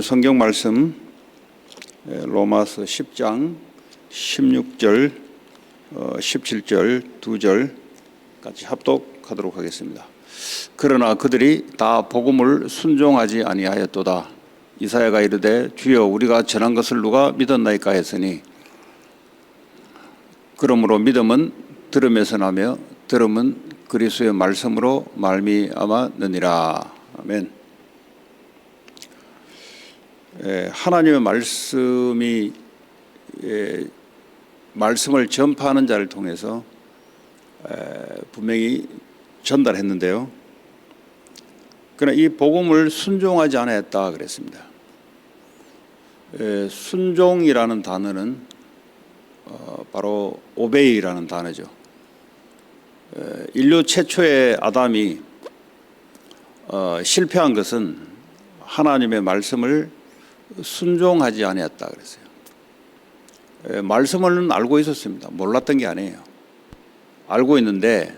오늘 성경 말씀 로마서 10장 16절, 17절, 2절 같이 합독하도록 하겠습니다. 그러나 그들이 다 복음을 순종하지 아니하였도다. 이사야가 이르되 주여 우리가 전한 것을 누가 믿었나이까 했으니 그러므로 믿음은 들음에서 나며 들음은 그리스도의 말씀으로 말미암았느니라. 아멘. 하나님의 말씀을 전파하는 자를 통해서 분명히 전달했는데요. 그러나 이 복음을 순종하지 않았다 그랬습니다. 순종이라는 단어는 바로 오베이라는 단어죠. 인류 최초의 아담이 실패한 것은 하나님의 말씀을 순종하지 아니었다 그랬어요. 말씀은 알고 있었습니다. 몰랐던 게 아니에요. 알고 있는데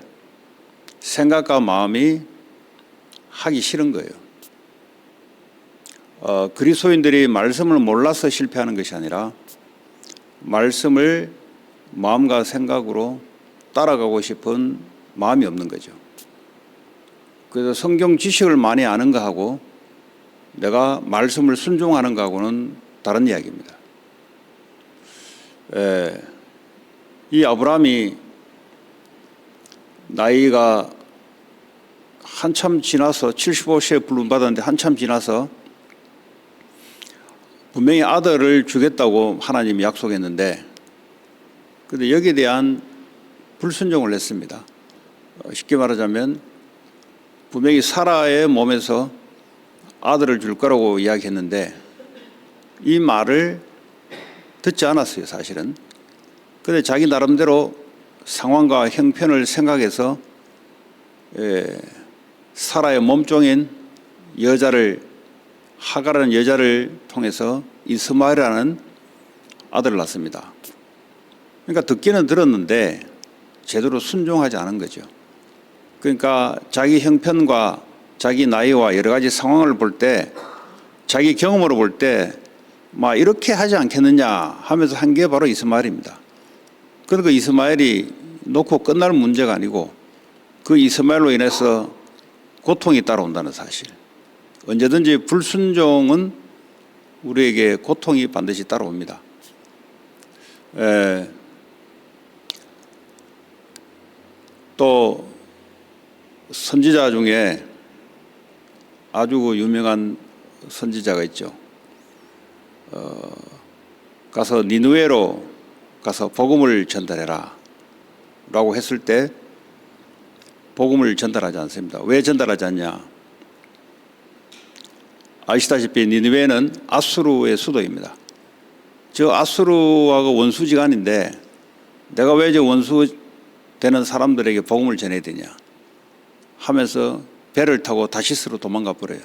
생각과 마음이 하기 싫은 거예요. 그리스도인들이 말씀을 몰라서 실패하는 것이 아니라 말씀을 마음과 생각으로 따라가고 싶은 마음이 없는 거죠. 그래서 성경 지식을 많이 아는 거하고 내가 말씀을 순종하는 거하고는 다른 이야기입니다. 이 아브라함이 나이가 한참 지나서 75세에 부름받았는데 한참 지나서 분명히 아들을 주겠다고 하나님이 약속했는데 그런데 여기에 대한 불순종을 했습니다. 쉽게 말하자면 분명히 사라의 몸에서 아들을 줄 거라고 이야기했는데 이 말을 듣지 않았어요, 사실은. 그런데 자기 나름대로 상황과 형편을 생각해서 사라의 몸종인 여자를 하가라는 여자를 통해서 이스마엘이라는 아들을 낳습니다. 그러니까 듣기는 들었는데 제대로 순종하지 않은 거죠. 그러니까 자기 형편과 자기 나이와 여러 가지 상황을 볼 때 자기 경험으로 볼 때 막 이렇게 하지 않겠느냐 하면서 한 게 바로 이스마엘입니다. 그러니까 이스마엘이 놓고 끝날 문제가 아니고 그 이스마엘로 인해서 고통이 따라온다는 사실. 언제든지 불순종은 우리에게 고통이 반드시 따라옵니다. 또 선지자 중에 아주 유명한 선지자가 있죠. 가서 니느웨로 가서 복음을 전달해라 라고 했을 때 복음을 전달하지 않습니다. 왜 전달하지 않냐? 아시다시피 니느웨는 아수르의 수도입니다. 저 아수르하고 원수지간인데 내가 왜 저 원수 되는 사람들에게 복음을 전해야 되냐 하면서 배를 타고 다시스로 도망가 버려요.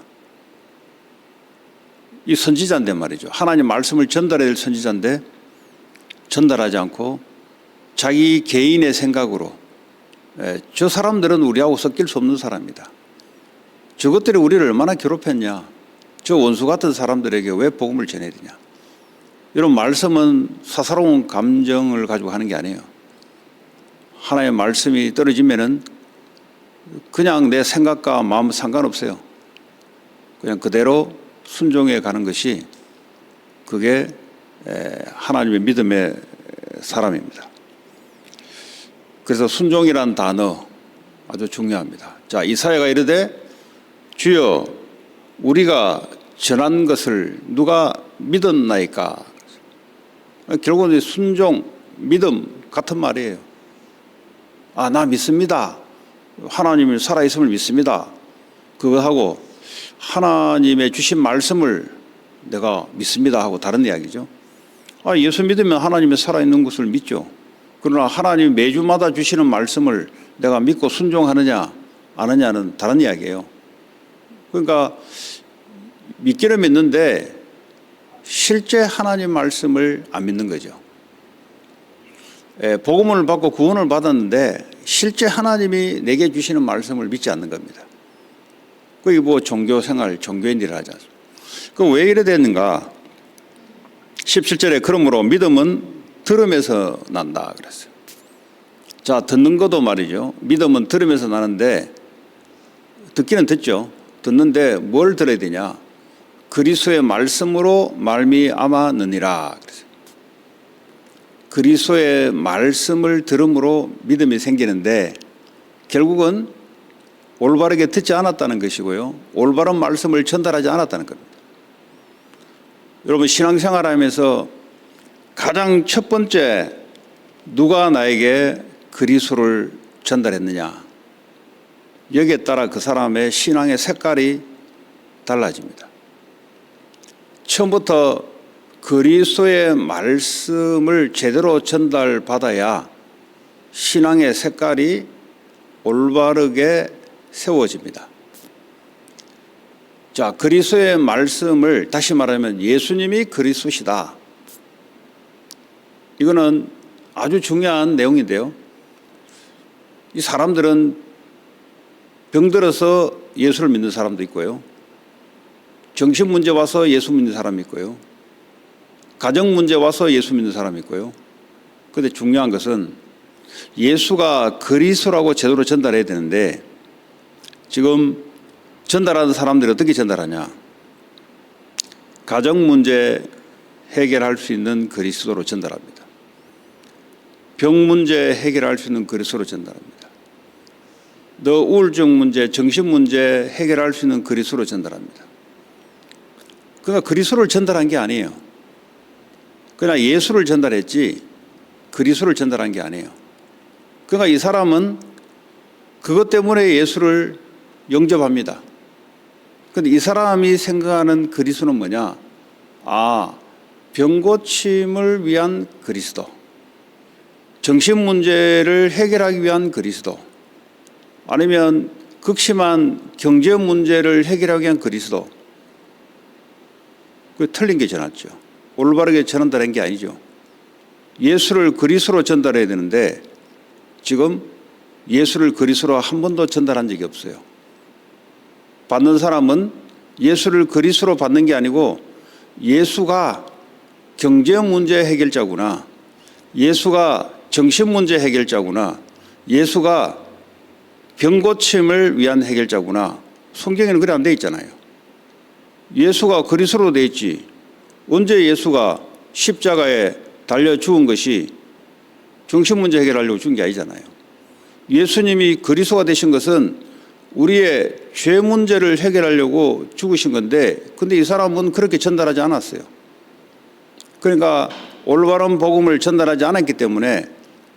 이 선지자인데 말이죠. 하나님 말씀을 전달해야 될 선지자인데 전달하지 않고 자기 개인의 생각으로 저 사람들은 우리하고 섞일 수 없는 사람이다. 저것들이 우리를 얼마나 괴롭혔냐. 저 원수 같은 사람들에게 왜 복음을 전해야 되냐. 이런 말씀은 사사로운 감정을 가지고 하는 게 아니에요. 하나님의 말씀이 떨어지면은 그냥 내 생각과 마음 상관없어요. 그냥 그대로 순종해 가는 것이 그게 하나님의 믿음의 사람입니다. 그래서 순종이라는 단어 아주 중요합니다. 자, 이사야가 이르되 주여 우리가 전한 것을 누가 믿었나이까. 결국은 순종, 믿음 같은 말이에요. 아, 나 믿습니다. 하나님이 살아있음을 믿습니다. 그거 하고 하나님의 주신 말씀을 내가 믿습니다 하고 다른 이야기죠. 아, 예수 믿으면 하나님이 살아있는 것을 믿죠. 그러나 하나님이 매주마다 주시는 말씀을 내가 믿고 순종하느냐 안 하느냐는 다른 이야기예요. 그러니까 믿기는 믿는데 실제 하나님 말씀을 안 믿는 거죠. 복음을 받고 구원을 받았는데 실제 하나님이 내게 주시는 말씀을 믿지 않는 겁니다. 그게 뭐 종교생활, 종교인들이 하지 않습니까? 그 왜 이래 됐는가? 17절에 그러므로 믿음은 들음에서 난다 그랬어요. 자, 듣는 것도 말이죠. 믿음은 들음에서 나는데 듣기는 듣죠. 듣는데 뭘 들어야 되냐? 그리스도의 말씀으로 말미암았느니라 그랬어요. 그리스도의 말씀을 들음으로 믿음이 생기는데 결국은 올바르게 듣지 않았다는 것이고요. 올바른 말씀을 전달하지 않았다는 겁니다. 여러분, 신앙생활하면서 가장 첫 번째 누가 나에게 그리스도를 전달했느냐, 여기에 따라 그 사람의 신앙의 색깔이 달라집니다. 처음부터 그리스도의 말씀을 제대로 전달받아야 신앙의 색깔이 올바르게 세워집니다. 자, 그리스도의 말씀을 다시 말하면 예수님이 그리스도시다. 이거는 아주 중요한 내용인데요. 이 사람들은 병들어서 예수를 믿는 사람도 있고요. 정신 문제 와서 예수 믿는 사람이 있고요. 가정 문제 와서 예수 믿는 사람이 있고요. 그런데 중요한 것은 예수가 그리스도라고 제대로 전달해야 되는데 지금 전달하는 사람들이 어떻게 전달하냐? 가정 문제 해결할 수 있는 그리스도로 전달합니다. 병 문제 해결할 수 있는 그리스도로 전달합니다. 너 우울증 문제, 정신 문제 해결할 수 있는 그리스도로 전달합니다. 그러니까 그리스도를 전달한 게 아니에요. 그러나 예수를 전달했지 그리스도를 전달한 게 아니에요. 그러니까 이 사람은 그것 때문에 예수를 영접합니다. 그런데 이 사람이 생각하는 그리스도는 뭐냐? 병 고침을 위한 그리스도, 정신 문제를 해결하기 위한 그리스도, 아니면 극심한 경제 문제를 해결하기 위한 그리스도. 그 틀린 게 전하죠. 올바르게 전달한 게 아니죠. 예수를 그리스도로 전달해야 되는데 지금 예수를 그리스도로 한 번도 전달한 적이 없어요. 받는 사람은 예수를 그리스도로 받는 게 아니고 예수가 경제 문제 해결자구나, 예수가 정신 문제 해결자구나, 예수가 병 고침을 위한 해결자구나. 성경에는 그래 안 돼 있잖아요. 예수가 그리스도로 돼 있지. 언제 예수가 십자가에 달려 죽은 것이 정신 문제 해결하려고 죽은 게 아니잖아요. 예수님이 그리스도가 되신 것은 우리의 죄 문제를 해결하려고 죽으신 건데, 근데 이 사람은 그렇게 전달하지 않았어요. 그러니까 올바른 복음을 전달하지 않았기 때문에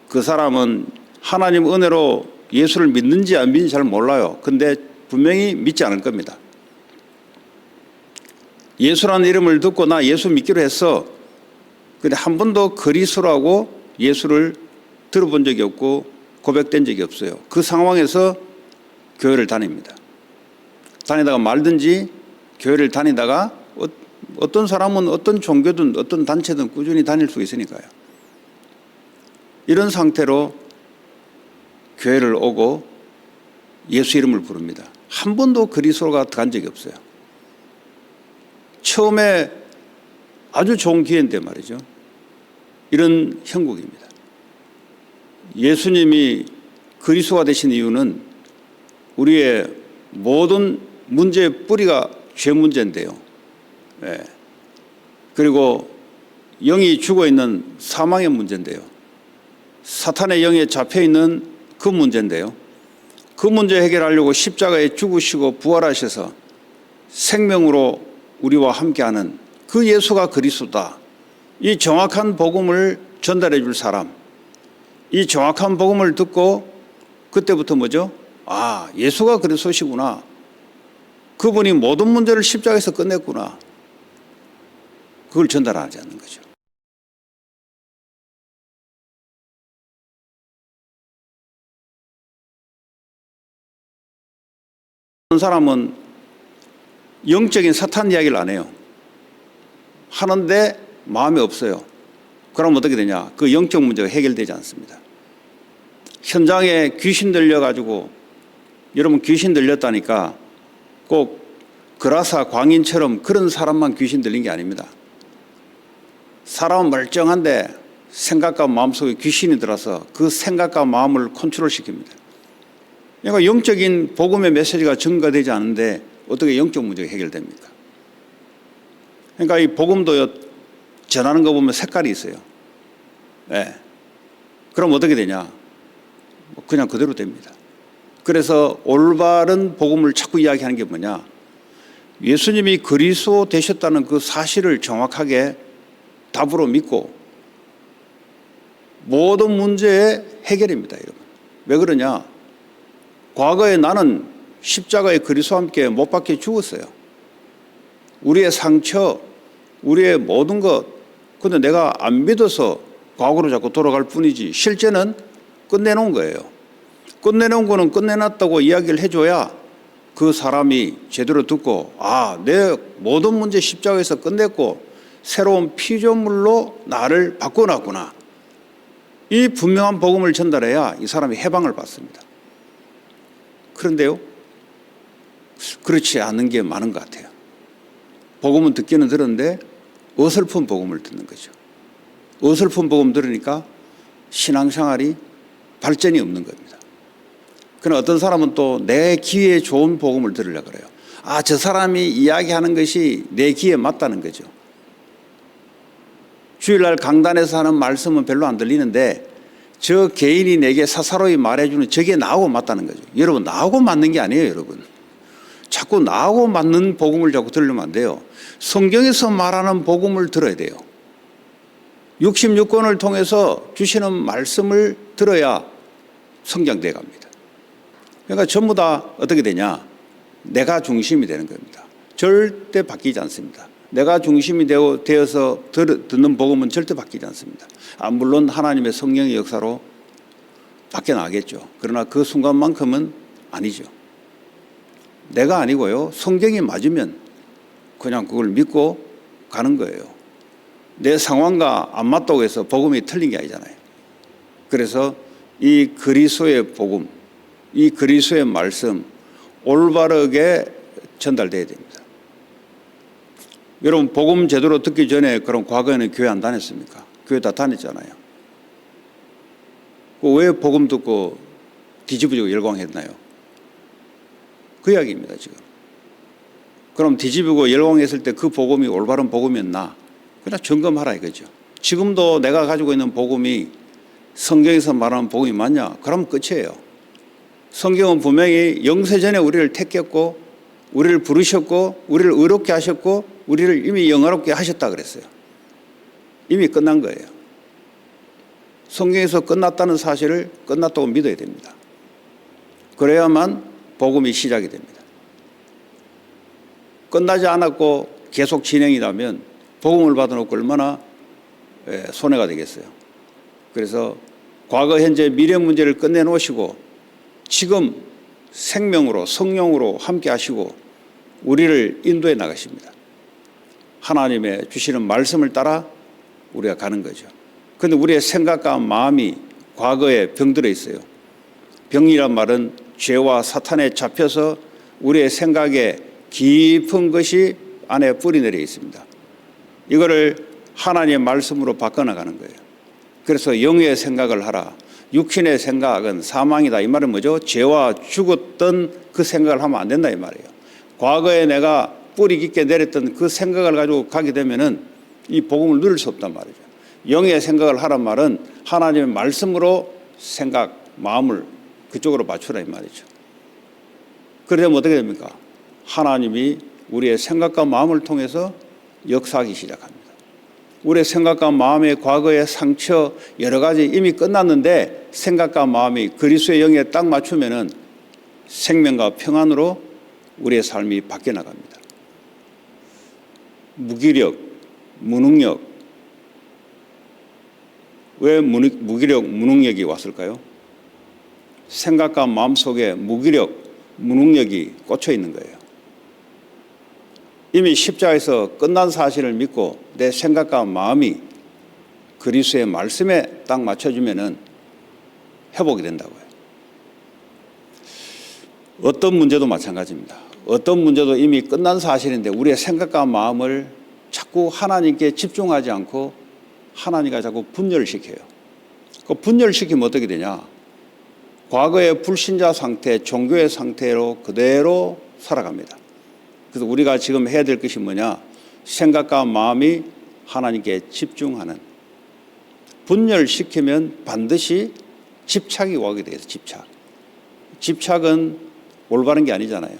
그 사람은 하나님 은혜로 예수를 믿는지 안 믿는지 잘 몰라요. 근데 분명히 믿지 않을 겁니다. 예수라는 이름을 듣고 나 예수 믿기로 했어. 근데 한 번도 그리스도라고 예수를 들어본 적이 없고 고백된 적이 없어요. 그 상황에서 교회를 다닙니다. 다니다가 말든지 교회를 다니다가 어떤 사람은 어떤 종교든 어떤 단체든 꾸준히 다닐 수 있으니까요. 이런 상태로 교회를 오고 예수 이름을 부릅니다. 한 번도 그리스도가 간 적이 없어요. 처음에 아주 좋은 기회인데 말이죠. 이런 형국입니다. 예수님이 그리스도가 되신 이유는 우리의 모든 문제의 뿌리가 죄 문제인데요. 그리고 영이 죽어있는 사망의 문제인데요. 사탄의 영에 잡혀있는 그 문제인데요. 그 문제 해결하려고 십자가에 죽으시고 부활하셔서 생명으로 우리와 함께하는 그 예수가 그리스도다. 이 정확한 복음을 전달해 줄 사람, 이 정확한 복음을 듣고 그때부터 뭐죠? 예수가 그리스도시구나. 그분이 모든 문제를 십자가에서 끝냈구나. 그걸 전달하지 않는 거죠. 어떤 사람은 영적인 사탄 이야기를 안 해요. 하는데 마음이 없어요. 그럼 어떻게 되냐? 그 영적 문제가 해결되지 않습니다. 현장에 귀신 들려가지고 여러분 귀신 들렸다니까 꼭 그라사 광인처럼 그런 사람만 귀신 들린 게 아닙니다. 사람은 멀쩡한데 생각과 마음속에 귀신이 들어서 그 생각과 마음을 컨트롤시킵니다. 그러니까 영적인 복음의 메시지가 증가되지 않는데 어떻게 영적 문제가 해결됩니까? 그러니까 이 복음도 전하는 거 보면 색깔이 있어요. 네. 그럼 어떻게 되냐? 그냥 그대로 됩니다. 그래서 올바른 복음을 자꾸 이야기하는 게 뭐냐? 예수님이 그리스도 되셨다는 그 사실을 정확하게 답으로 믿고 모든 문제의 해결입니다, 여러분. 왜 그러냐? 과거에 나는 십자가의 그리스도와 함께 못 박혀 죽었어요. 우리의 상처, 우리의 모든 것, 근데 내가 안 믿어서 과거로 자꾸 돌아갈 뿐이지 실제는 끝내놓은 거예요. 끝내놓은 거는 끝내놨다고 이야기를 해줘야 그 사람이 제대로 듣고 내 모든 문제 십자가에서 끝냈고 새로운 피조물로 나를 바꿔놨구나. 이 분명한 복음을 전달해야 이 사람이 해방을 받습니다. 그런데요, 그렇지 않은 게 많은 것 같아요. 복음은 듣기는 들었는데 어설픈 복음을 듣는 거죠. 어설픈 복음 들으니까 신앙생활이 발전이 없는 겁니다. 그러나 어떤 사람은 또 내 귀에 좋은 복음을 들으려고 그래요. 저 사람이 이야기하는 것이 내 귀에 맞다는 거죠. 주일날 강단에서 하는 말씀은 별로 안 들리는데 저 개인이 내게 사사로이 말해주는 저게 나하고 맞다는 거죠. 여러분, 나하고 맞는 게 아니에요, 여러분. 자꾸 나하고 맞는 복음을 자꾸 들으면 안 돼요. 성경에서 말하는 복음을 들어야 돼요. 66권을 통해서 주시는 말씀을 들어야 성장돼 갑니다. 그러니까 전부 다 어떻게 되냐? 내가 중심이 되는 겁니다. 절대 바뀌지 않습니다. 내가 중심이 되어서 듣는 복음은 절대 바뀌지 않습니다. 물론 하나님의 성령의 역사로 바뀌어나가겠죠. 그러나 그 순간만큼은 아니죠. 내가 아니고요. 성경이 맞으면 그냥 그걸 믿고 가는 거예요. 내 상황과 안 맞다고 해서 복음이 틀린 게 아니잖아요. 그래서 이 그리스도의 복음, 이 그리스도의 말씀 올바르게 전달돼야 됩니다. 여러분, 복음 제대로 듣기 전에 그럼 과거에는 교회 안 다녔습니까? 교회 다 다녔잖아요. 왜 복음 듣고 뒤집어지고 열광했나요? 그 이야기입니다, 지금. 그럼 뒤집고 열광했을 때 그 복음이 올바른 복음이었나? 그냥 점검하라 이거죠. 지금도 내가 가지고 있는 복음이 성경에서 말하는 복음이 맞냐? 그럼 끝이에요. 성경은 분명히 영세전에 우리를 택했고 우리를 부르셨고 우리를 의롭게 하셨고 우리를 이미 영화롭게 하셨다 그랬어요. 이미 끝난 거예요. 성경에서 끝났다는 사실을 끝났다고 믿어야 됩니다. 그래야만 복음이 시작이 됩니다. 끝나지 않았고 계속 진행이라면 복음을 받아놓고 얼마나 손해가 되겠어요. 그래서 과거, 현재, 미래 문제를 끝내놓으시고 지금 생명으로 성령으로 함께 하시고 우리를 인도해 나가십니다. 하나님의 주시는 말씀을 따라 우리가 가는 거죠. 그런데 우리의 생각과 마음이 과거에 병들어 있어요. 병이란 말은 죄와 사탄에 잡혀서 우리의 생각에 깊은 것이 안에 뿌리내려 있습니다. 이거를 하나님의 말씀으로 바꿔나가는 거예요. 그래서 영의 생각을 하라. 육신의 생각은 사망이다. 이 말은 뭐죠? 죄와 죽었던 그 생각을 하면 안 된다 이 말이에요. 과거에 내가 뿌리 깊게 내렸던 그 생각을 가지고 가게 되면은 이 복음을 누릴 수 없단 말이죠. 영의 생각을 하란 말은 하나님의 말씀으로 생각, 마음을 그쪽으로 맞추라 이 말이죠. 그러면 어떻게 됩니까? 하나님이 우리의 생각과 마음을 통해서 역사하기 시작합니다. 우리의 생각과 마음의 과거의 상처 여러 가지 이미 끝났는데 생각과 마음이 그리스도의 영에 딱 맞추면은 생명과 평안으로 우리의 삶이 바뀌어 나갑니다. 무기력, 무능력. 왜 무기력, 무능력이 왔을까요? 생각과 마음 속에 무기력, 무능력이 꽂혀 있는 거예요. 이미 십자가에서 끝난 사실을 믿고 내 생각과 마음이 그리스도의 말씀에 딱 맞춰주면은 회복이 된다고요. 어떤 문제도 마찬가지입니다. 어떤 문제도 이미 끝난 사실인데 우리의 생각과 마음을 자꾸 하나님께 집중하지 않고 하나님과 자꾸 분열시켜요. 그 분열시키면 어떻게 되냐? 과거의 불신자 상태, 종교의 상태로 그대로 살아갑니다. 그래서 우리가 지금 해야 될 것이 뭐냐? 생각과 마음이 하나님께 집중하는. 분열시키면 반드시 집착이 오게 돼요. 집착. 집착은 올바른 게 아니잖아요.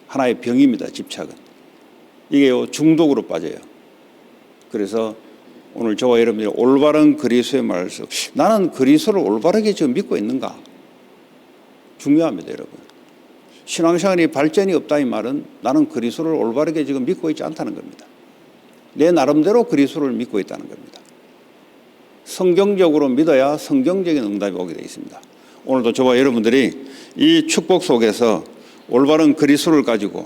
하나의 병입니다. 집착은. 이게 중독으로 빠져요. 그래서 오늘 저와 여러분들이 올바른 그리스도의 말씀, 나는 그리스도를 올바르게 지금 믿고 있는가? 중요합니다, 여러분. 신앙생활이 발전이 없다 이 말은 나는 그리스도를 올바르게 지금 믿고 있지 않다는 겁니다. 내 나름대로 그리스도를 믿고 있다는 겁니다. 성경적으로 믿어야 성경적인 응답이 오게 되어 있습니다. 오늘도 저와 여러분들이 이 축복 속에서 올바른 그리스도를 가지고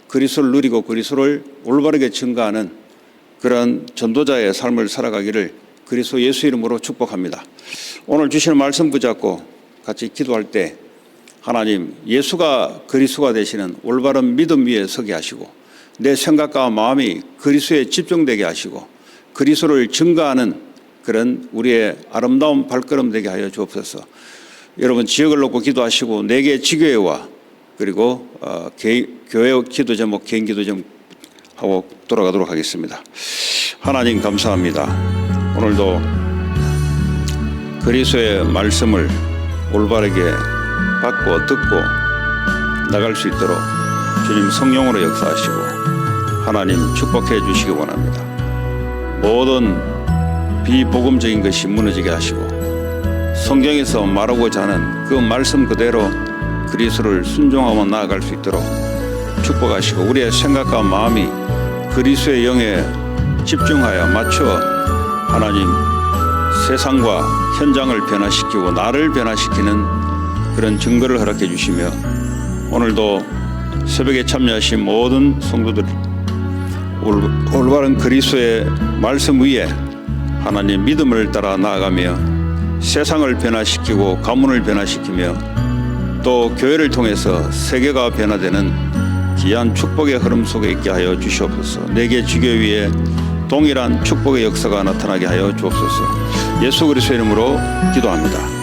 그리스도를 누리고 그리스도를 올바르게 증거하는 그런 전도자의 삶을 살아가기를 그리스도 예수 이름으로 축복합니다. 오늘 주시는 말씀 붙잡고 같이 기도할 때 하나님, 예수가 그리스도가 되시는 올바른 믿음 위에 서게 하시고 내 생각과 마음이 그리스도에 집중되게 하시고 그리스도를 증거하는 그런 우리의 아름다운 발걸음 되게 하여 주옵소서. 여러분 지역을 놓고 기도하시고 4개 지교회와 그리고 교회 기도 제목, 개인 기도 제목 하고 돌아가도록 하겠습니다. 하나님 감사합니다. 오늘도 그리스도의 말씀을 올바르게 받고 듣고 나갈 수 있도록 주님 성령으로 역사하시고 하나님 축복해 주시기 원합니다. 모든 비복음적인 것이 무너지게 하시고 성경에서 말하고자 하는 그 말씀 그대로 그리스도를 순종하며 나아갈 수 있도록 축복하시고 우리의 생각과 마음이 그리스도의 영에 집중하여 맞춰 하나님 세상과 현장을 변화시키고 나를 변화시키는 그런 증거를 허락해 주시며 오늘도 새벽에 참여하신 모든 성도들 올바른 그리스도의 말씀 위에 하나님 믿음을 따라 나아가며 세상을 변화시키고 가문을 변화시키며 또 교회를 통해서 세계가 변화되는 귀한 축복의 흐름 속에 있게 하여 주시옵소서. 4개 지교 위에 동일한 축복의 역사가 나타나게 하여 주옵소서. 예수 그리스도의 이름으로 기도합니다.